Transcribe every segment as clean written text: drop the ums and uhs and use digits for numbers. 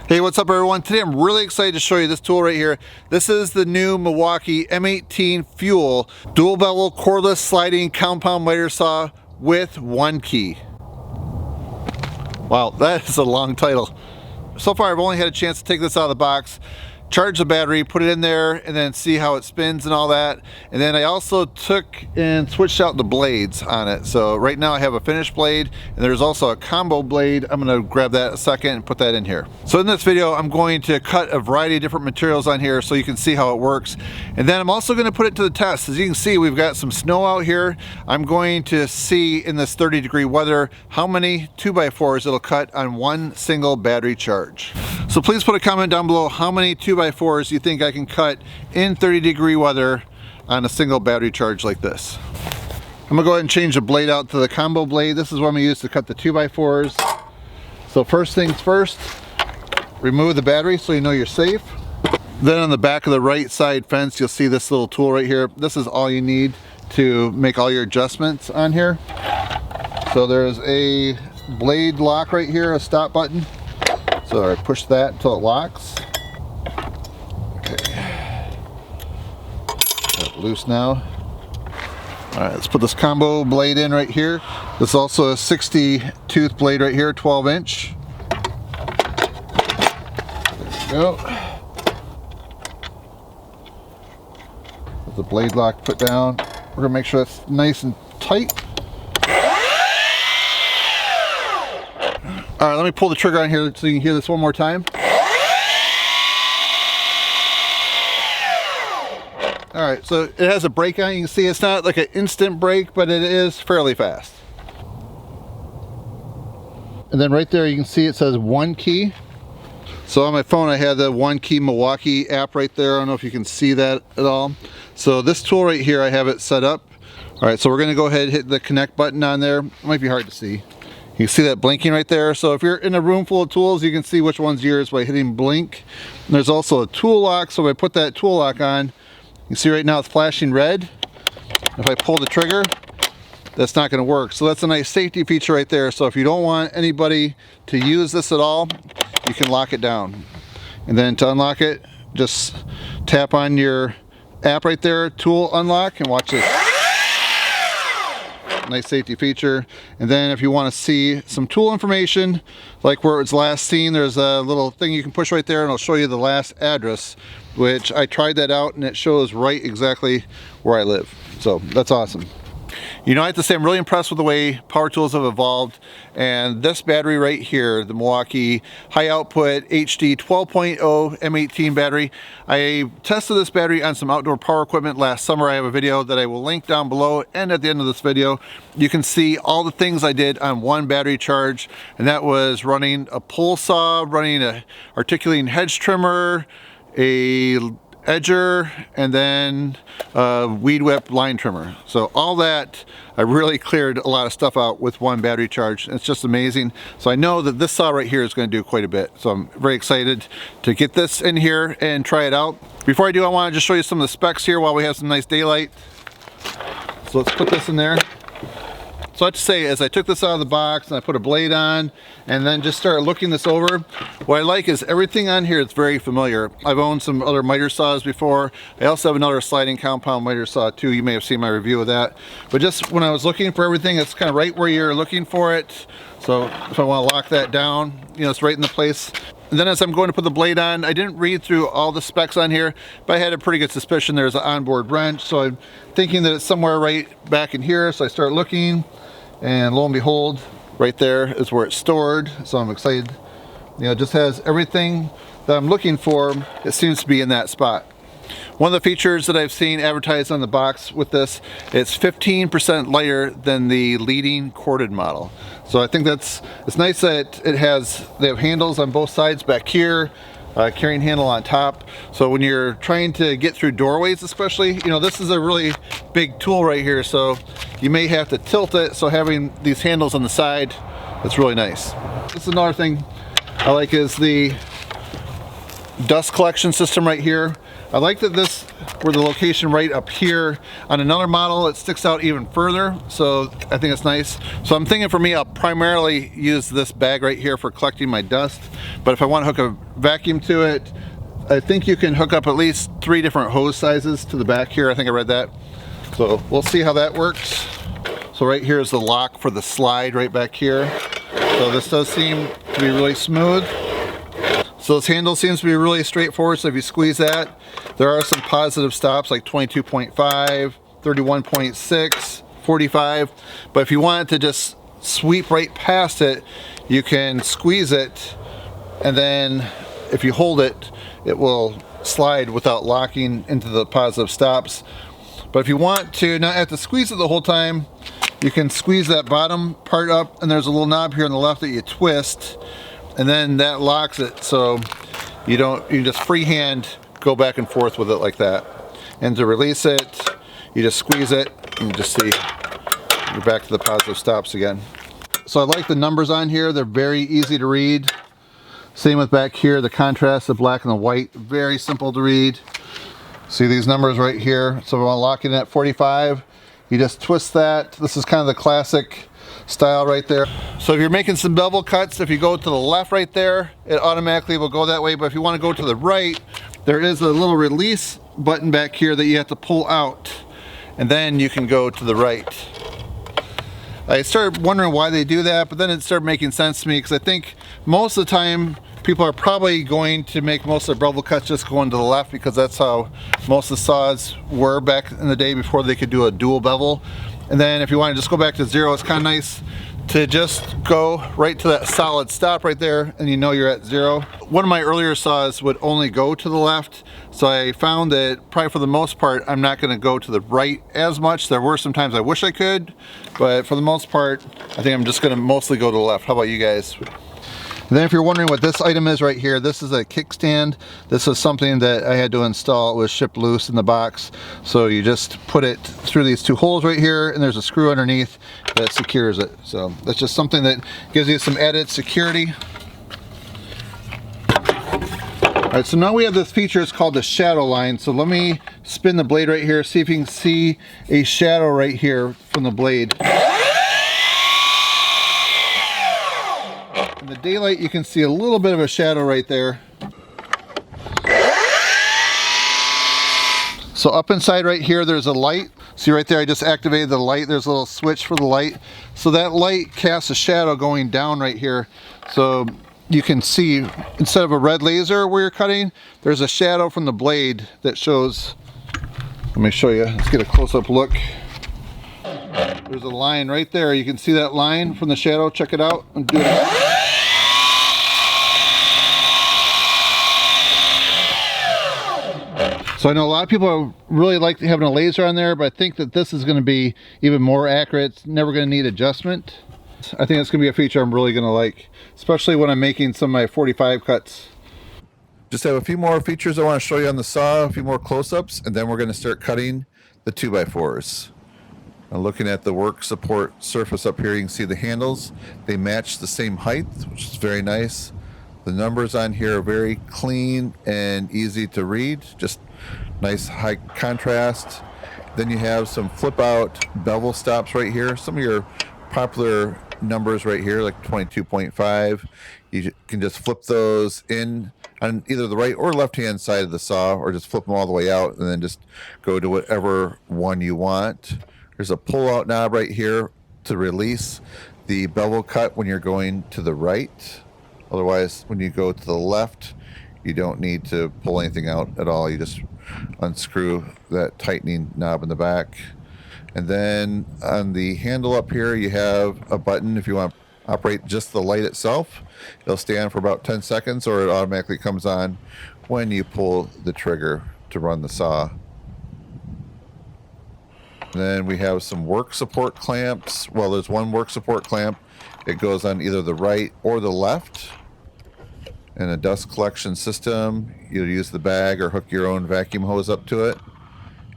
Hey, what's up everyone? Today I'm really excited to show you this tool right here. This is the new Milwaukee M18 FUEL Dual-Bevel Cordless Sliding Compound Miter Saw with one key. Wow, that is a long title. So far I've only had a chance to take this out of the box, charge the battery, put it in there, and then see how it spins and all that. And then I also took and switched out the blades on it. So right now I have a finished blade, and there's also a combo blade. I'm gonna grab that in a second and put that in here. So in this video, I'm going to cut a variety of different materials on here so you can see how it works. And then I'm also gonna put it to the test. As you can see, we've got some snow out here. I'm going to see in this 30-degree weather how many 2x4s it'll cut on one single battery charge. So please put a comment down below how many 2x4s you think I can cut in 30-degree weather on a single battery charge like this. I'm gonna go ahead and change the blade out to the combo blade. This is what I'm gonna use to cut the 2x4s. So first things first, remove the battery so you know you're safe. Then on the back of the right side fence, you'll see this little tool right here. This is all you need to make all your adjustments on here. So there's a blade lock right here, a stop button. So I push that until it locks. Okay. Got it loose now. Alright, let's put this combo blade in right here. This is also a 60 tooth blade right here, 12 inch. There we go. With the blade lock put down. We're going to make sure that's nice and tight. All right, let me pull the trigger on here so you can hear this one more time. All right, so it has a brake on it. You can see it's not like an instant brake, but it is fairly fast. And then right there you can see it says one key. So on my phone I have the one key Milwaukee app right there. I don't know if you can see that at all. So this tool right here, I have it set up. All right, so we're gonna go ahead and hit the connect button on there. It might be hard to see. You can see that blinking right there. So if you're in a room full of tools, you can see which one's yours by hitting blink. And there's also a tool lock. So if I put that tool lock on, you can see right now it's flashing red. If I pull the trigger, that's not going to work. So that's a nice safety feature right there. So if you don't want anybody to use this at all, you can lock it down. And then to unlock it, just tap on your app right there, tool unlock, and watch this. Nice safety feature. And then if you want to see some tool information, like where it was last seen, there's a little thing you can push right there and it'll show you the last address, which I tried that out and it shows right exactly where I live. So that's awesome. You know, I have to say I'm really impressed with the way power tools have evolved, and this battery right here, the Milwaukee High Output HD 12.0 M18 Battery, I tested this battery on some outdoor power equipment last summer. I have a video that I will link down below, and at the end of this video you can see all the things I did on one battery charge, and that was running a pull saw, running a articulating hedge trimmer, a edger, and then a weed whip line trimmer. So all that, I really cleared a lot of stuff out with one battery charge. It's just amazing. So I know that this saw right here is going to do quite a bit. So I'm very excited to get this in here and try it out. Before I do, I want to just show you some of the specs here while we have some nice daylight. So let's put this in there. So I have to say, as I took this out of the box and I put a blade on and then just started looking this over, what I like is everything on here is very familiar. I've owned some other miter saws before. I also have another sliding compound miter saw too. You may have seen my review of that. But just when I was looking for everything, it's kind of right where you're looking for it. So if I want to lock that down, you know, it's right in the place. And then as I'm going to put the blade on, I didn't read through all the specs on here, but I had a pretty good suspicion there's an onboard wrench. So I'm thinking that it's somewhere right back in here. So I start looking, and lo and behold, right there is where it's stored. So I'm excited. You know, it just has everything that I'm looking for. It seems to be in that spot. One of the features that I've seen advertised on the box with this, it's 15% lighter than the leading corded model. So I think it's nice that they have handles on both sides back here, carrying handle on top. So when you're trying to get through doorways especially, you know, this is a really big tool right here. So you may have to tilt it. So having these handles on the side, that's really nice. This is another thing I like is the dust collection system right here. I like that this, where the location right up here, on another model it sticks out even further, so I think it's nice. So I'm thinking for me I'll primarily use this bag right here for collecting my dust, But if I want to hook a vacuum to it, I think you can hook up at least 3 different hose sizes to the back here. I think I read that. So we'll see how that works. So right here is the lock for the slide right back here. So this does seem to be really smooth. So this handle seems to be really straightforward. So if you squeeze that, there are some positive stops like 22.5, 31.6, 45. But if you want it to just sweep right past it, you can squeeze it, and then if you hold it, it will slide without locking into the positive stops. But if you want to not have to squeeze it the whole time, you can squeeze that bottom part up, and there's a little knob here on the left that you twist, and then that locks it, so you just freehand go back and forth with it like that. And to release it, you just squeeze it, and you just see you're back to the positive stops again. So I like the numbers on here. They're very easy to read. Same with back here, the contrast, the black and the white, very simple to read. See these numbers right here. So if I want to lock it in at 45, you just twist that. This is kind of the classic style right there. So if you're making some bevel cuts, if you go to the left right there, it automatically will go that way. But if you want to go to the right, there is a little release button back here that you have to pull out, and then you can go to the right. I started wondering why they do that, but then it started making sense to me, because I think most of the time people are probably going to make most of their bevel cuts just going to the left, because that's how most of the saws were back in the day before they could do a dual bevel. And then if you want to just go back to 0, it's kind of nice to just go right to that solid stop right there, and you know you're at 0. One of my earlier saws would only go to the left, so I found that probably for the most part I'm not going to go to the right as much. There were some times I wish I could, but for the most part I think I'm just going to mostly go to the left. How about you guys? And then if you're wondering what this item is right here, this is a kickstand. This is something that I had to install. It was shipped loose in the box. So you just put it through these 2 holes right here, and there's a screw underneath that secures it. So that's just something that gives you some added security. All right, so now we have this feature, it's called the shadow line. So let me spin the blade right here, see if you can see a shadow right here from the blade. In the daylight you can see a little bit of a shadow right there. So up inside right here there's a light. See right there, I just activated the light. There's a little switch for the light. So that light casts a shadow going down right here. So you can see, instead of a red laser where you're cutting, there's a shadow from the blade that shows. Let me show you, let's get a close-up look. There's a line right there. You can see that line from the shadow. Check it out. I'm doing it. So I know a lot of people really like having a laser on there, but I think that this is going to be even more accurate. It's never going to need adjustment. I think it's going to be a feature I'm really going to like, especially when I'm making some of my 45 cuts. Just have a few more features I want to show you on the saw, a few more close-ups, and then we're going to start cutting the 2x4s. Now looking at the work support surface up here, you can see the handles. They match the same height, which is very nice. The numbers on here are very clean and easy to read, just nice high contrast. Then you have some flip out bevel stops right here. Some of your popular numbers right here, like 22.5. You can just flip those in on either the right or left hand side of the saw, or just flip them all the way out and then just go to whatever one you want. There's a pull out knob right here to release the bevel cut when you're going to the right. Otherwise, when you go to the left, you don't need to pull anything out at all. You just unscrew that tightening knob in the back. And then on the handle up here, you have a button if you want to operate just the light itself. It'll stay on for about 10 seconds, or it automatically comes on when you pull the trigger to run the saw. And then we have some work support clamps. Well, there's one work support clamp. It goes on either the right or the left. And a dust collection system, you'll use the bag or hook your own vacuum hose up to it.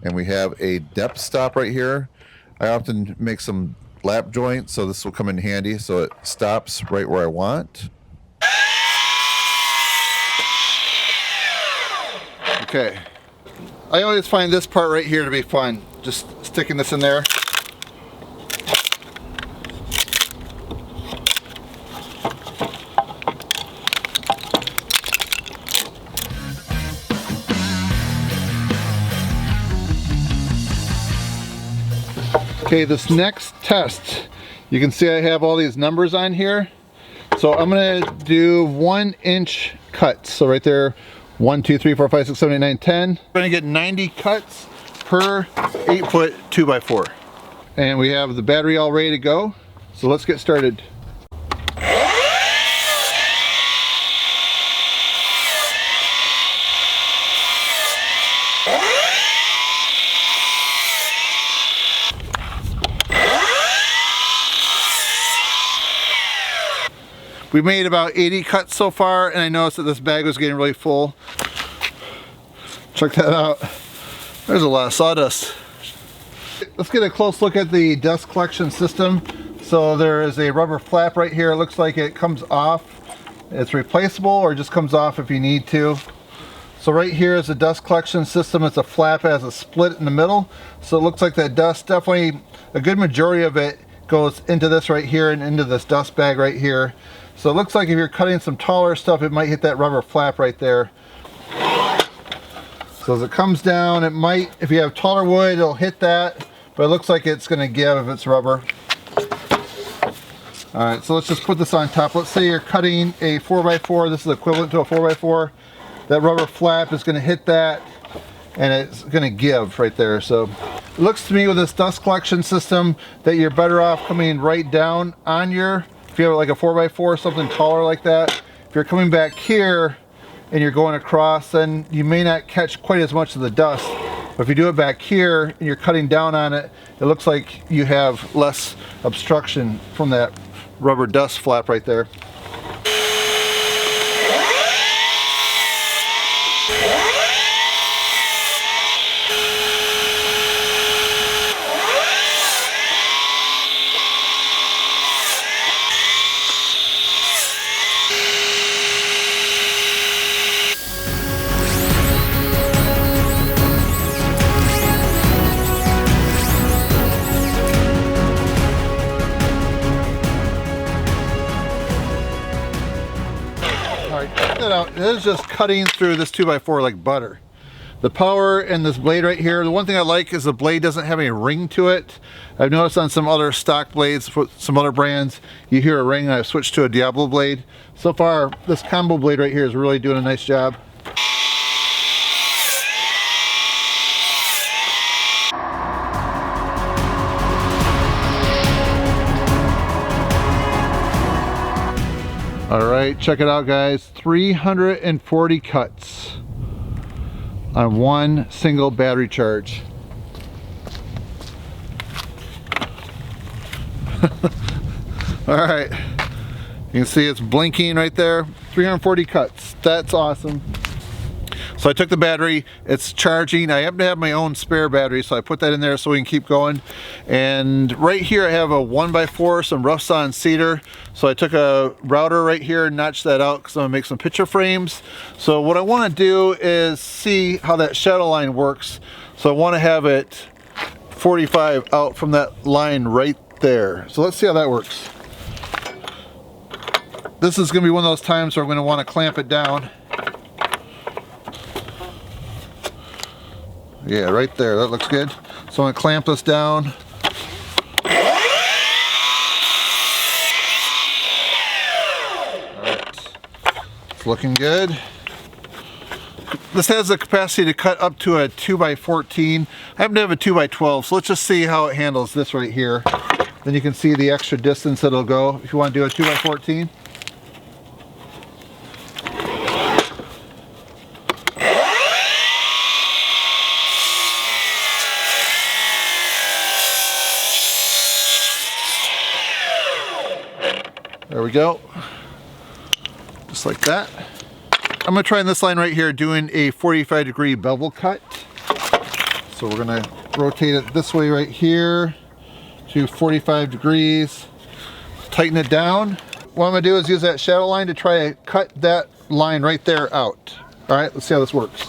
And we have a depth stop right here. I often make some lap joints, so this will come in handy, so it stops right where I want. Okay, I always find this part right here to be fun, just sticking this in there. Okay, this next test, you can see I have all these numbers on here. So I'm gonna do 1 inch cuts. So right there, 1, 2, 3, 4, 5, 6, 7, 8, 9, 10. We're gonna get 90 cuts per 8-foot 2x4. And we have the battery all ready to go. So let's get started. We made about 80 cuts so far, and I noticed that this bag was getting really full. Check that out. There's a lot of sawdust. Let's get a close look at the dust collection system. So there is a rubber flap right here. It looks like it comes off. It's replaceable or just comes off if you need to. So right here is the dust collection system. It's a flap, it has a split in the middle. So it looks like that dust, definitely a good majority of it goes into this right here and into this dust bag right here. So it looks like if you're cutting some taller stuff, it might hit that rubber flap right there. So as it comes down, it might, if you have taller wood, it'll hit that, but it looks like it's gonna give if it's rubber. All right, so let's just put this on top. Let's say you're cutting a 4x4, this is equivalent to a 4x4. That rubber flap is gonna hit that, and it's gonna give right there. So it looks to me with this dust collection system that you're better off coming right down on your, if you have like a 4x4, something taller like that. If you're coming back here and you're going across, then you may not catch quite as much of the dust. But if you do it back here and you're cutting down on it, it looks like you have less obstruction from that rubber dust flap right there. Check that out. It is just cutting through this 2x4 like butter. The power in this blade right here, the one thing I like is the blade doesn't have any ring to it. I've noticed on some other stock blades, some other brands, you hear a ring, and I've switched to a Diablo blade. So far, this combo blade right here is really doing a nice job. All right, check it out, guys. 340 cuts on one single battery charge. All right, you can see it's blinking right there. 340 cuts. That's awesome. So I took the battery, it's charging. I happen to have my own spare battery, so I put that in there so we can keep going. And right here I have a 1x4, some rough sawn cedar. So I took a router right here and notched that out because I'm gonna make some picture frames. So what I wanna do is see how that shadow line works. So I wanna have it 45 out from that line right there. So let's see how that works. This is gonna be one of those times where I'm gonna wanna clamp it down. Yeah, right there, that looks good. So I'm gonna clamp this down. Alright, it's looking good. This has the capacity to cut up to a 2x14. I happen to have a 2x12, so let's just see how it handles this right here. Then you can see the extra distance it'll go if you want to do a 2x14. There we go, just like that. I'm gonna try on this line right here doing a 45-degree bevel cut. So we're gonna rotate it this way right here to 45 degrees, tighten it down. What I'm gonna do is use that shadow line to try to cut that line right there out. All right, let's see how this works.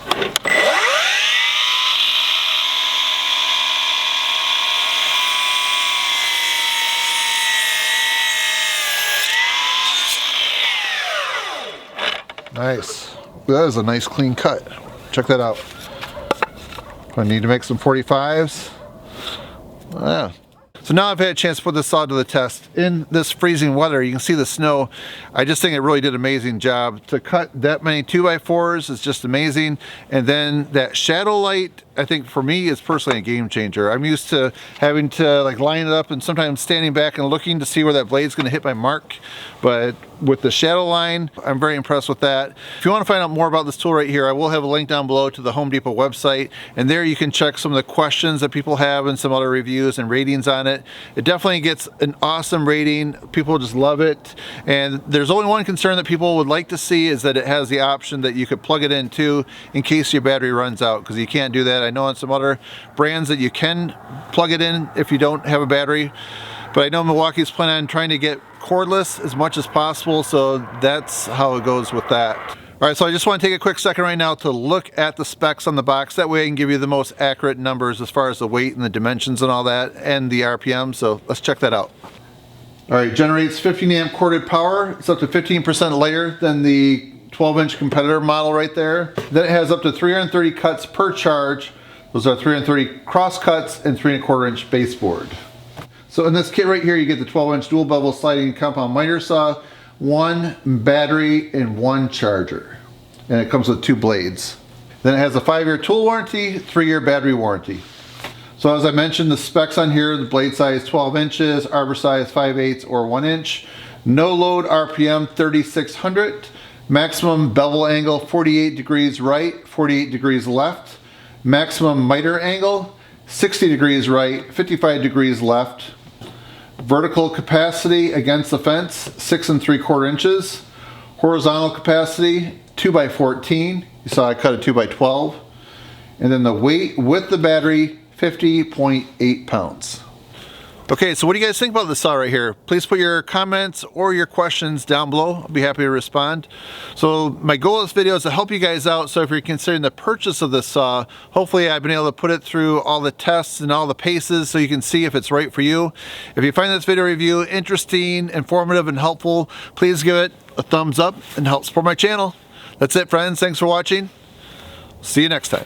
Nice. That is a nice clean cut. Check that out. I need to make some 45s. Yeah. So now I've had a chance to put this saw to the test. In this freezing weather, you can see the snow. I just think it really did an amazing job. To cut that many 2x4s is just amazing. And then that shadow light, I think for me is personally a game changer. I'm used to having to like line it up and sometimes standing back and looking to see where that blade's gonna hit my mark. But with the shadow line, I'm very impressed with that. If you want to find out more about this tool right here, I will have a link down below to the Home Depot website, and there you can check some of the questions that people have and some other reviews and ratings on it. It definitely gets an awesome rating. People just love it. And there's only one concern that people would like to see is that it has the option that you could plug it in too in case your battery runs out, because you can't do that. I know on some other brands that you can plug it in if you don't have a battery, but I know Milwaukee's planning on trying to get cordless as much as possible, so that's how it goes with that. All right, so I just want to take a quick second right now to look at the specs on the box. That way I can give you the most accurate numbers as far as the weight and the dimensions and all that, and the RPM, so let's check that out. All right, generates 15 amp corded power. It's up to 15% lighter than the 12-inch competitor model right there. Then it has up to 330 cuts per charge. Those are 330 cross cuts and 3¼ inch baseboard. So in this kit right here, you get the 12-inch dual bevel sliding compound miter saw, 1 battery, and 1 charger. And it comes with 2 blades. Then it has a 5-year tool warranty, 3-year battery warranty. So as I mentioned, the specs on here, the blade size 12 inches, arbor size 5/8 or 1 inch, no load RPM 3600, maximum bevel angle 48 degrees right, 48 degrees left, maximum miter angle 60 degrees right, 55 degrees left. Vertical capacity against the fence, 6 3/4 inches. Horizontal capacity, 2x14. You saw I cut a 2x12. And then the weight with the battery, 50.8 pounds. Okay, so what do you guys think about this saw right here? Please put your comments or your questions down below. I'll be happy to respond. So my goal of this video is to help you guys out. So if you're considering the purchase of this saw, hopefully I've been able to put it through all the tests and all the paces so you can see if it's right for you. If you find this video review interesting, informative, and helpful, please give it a thumbs up and help support my channel. That's it, friends. Thanks for watching. See you next time.